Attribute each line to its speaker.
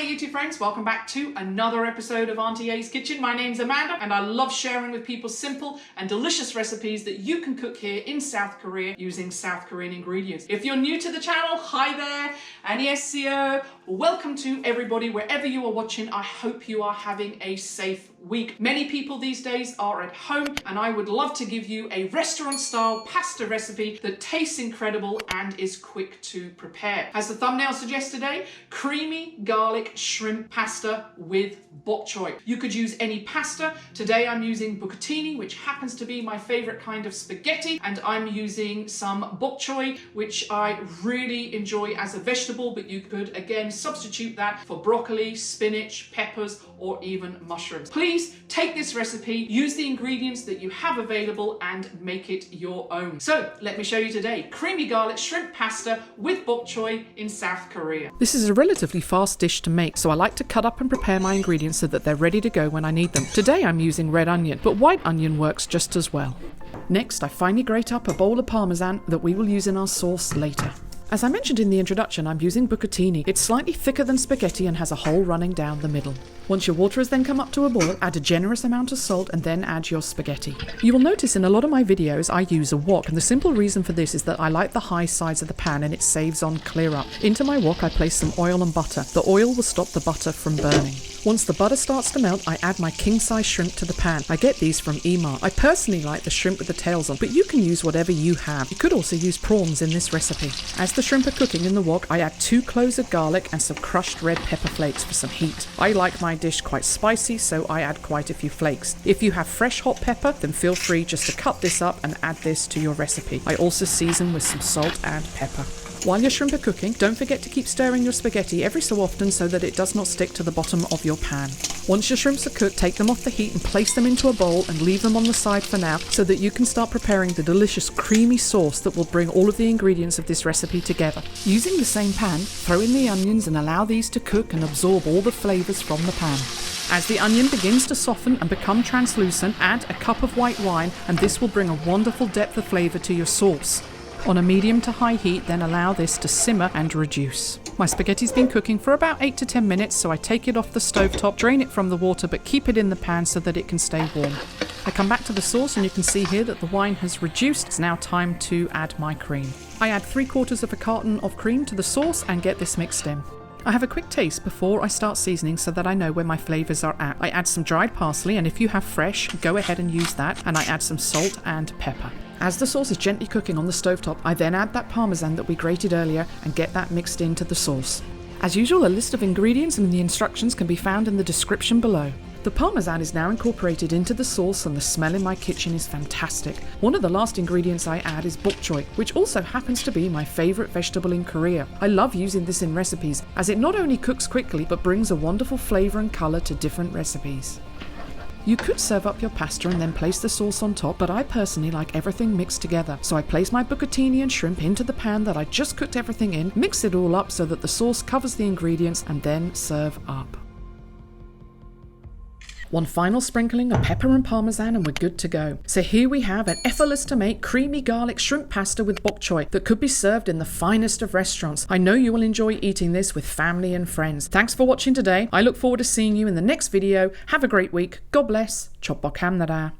Speaker 1: there YouTube friends, welcome back to another episode of Auntie A's Kitchen. My name's Amanda and I love sharing with people simple and delicious recipes that you can cook here in South Korea using South Korean ingredients. If you're new to the channel, hi there, 안녕하세요. Welcome to everybody wherever you are watching. I hope you are having a safe week. Many people these days are at home and I would love to give you a restaurant style pasta recipe that tastes incredible and is quick to prepare. As the thumbnail suggests today, creamy garlic shrimp pasta with bok choy. You could use any pasta. Today I'm using bucatini, which happens to be my favorite kind of spaghetti, and I'm using some bok choy, which I really enjoy as a vegetable, but you could again substitute that for broccoli, spinach, peppers, or even mushrooms. Please take this recipe, use the ingredients that you have available and make it your own. So let me show you today creamy garlic shrimp pasta with bok choy in South Korea.
Speaker 2: This is a relatively fast dish to make, so I like to cut up and prepare my ingredients so that they're ready to go when I need them. Today I'm using red onion, but white onion works just as well. Next, I finely grate up a bowl of parmesan that we will use in our sauce later. As I mentioned in the introduction, I'm using bucatini. It's slightly thicker than spaghetti and has a hole running down the middle. Once your water has then come up to a boil, add a generous amount of salt and then add your spaghetti. You will notice in a lot of my videos I use a wok, and the simple reason for this is that I like the high sides of the pan and it saves on clear up. Into my wok I place some oil and butter. The oil will stop the butter from burning. Once the butter starts to melt, I add my king-size shrimp to the pan. I get these from Emar. I personally like the shrimp with the tails on, but you can use whatever you have. You could also use prawns in this recipe. As the shrimp are cooking in the wok, I add 2 cloves of garlic and some crushed red pepper flakes for some heat. I like my dish quite spicy, so I add quite a few flakes. If you have fresh hot pepper, then feel free just to cut this up and add this to your recipe. I also season with some salt and pepper. While your shrimp are cooking, don't forget to keep stirring your spaghetti every so often so that it does not stick to the bottom of your pan. Once your shrimps are cooked, take them off the heat and place them into a bowl and leave them on the side for now so that you can start preparing the delicious creamy sauce that will bring all of the ingredients of this recipe together. Using the same pan, throw in the onions and allow these to cook and absorb all the flavours from the pan. As the onion begins to soften and become translucent, add a cup of white wine and this will bring a wonderful depth of flavour to your sauce. On a medium to high heat, then allow this to simmer and reduce. My spaghetti's been cooking for about 8 to 10 minutes, so I take it off the stovetop, drain it from the water, but keep it in the pan so that it can stay warm. I come back to the sauce and you can see here that the wine has reduced. It's now time to add my cream. I add 3/4 of a carton of cream to the sauce and get this mixed in. I have a quick taste before I start seasoning so that I know where my flavours are at. I add some dried parsley, and if you have fresh, go ahead and use that, and I add some salt and pepper. As the sauce is gently cooking on the stovetop, I then add that parmesan that we grated earlier and get that mixed into the sauce. As usual, a list of ingredients and the instructions can be found in the description below. The parmesan is now incorporated into the sauce and the smell in my kitchen is fantastic. One of the last ingredients I add is bok choy, which also happens to be my favourite vegetable in Korea. I love using this in recipes as it not only cooks quickly but brings a wonderful flavour and colour to different recipes. You could serve up your pasta and then place the sauce on top, but I personally like everything mixed together. So I place my bucatini and shrimp into the pan that I just cooked everything in, mix it all up so that the sauce covers the ingredients, and then serve up. One final sprinkling of pepper and parmesan and we're good to go. So here we have an effortless to make creamy garlic shrimp pasta with bok choy that could be served in the finest of restaurants. I know you will enjoy eating this with family and friends. Thanks for watching today. I look forward to seeing you in the next video. Have a great week. God bless. Chop bok hamnada.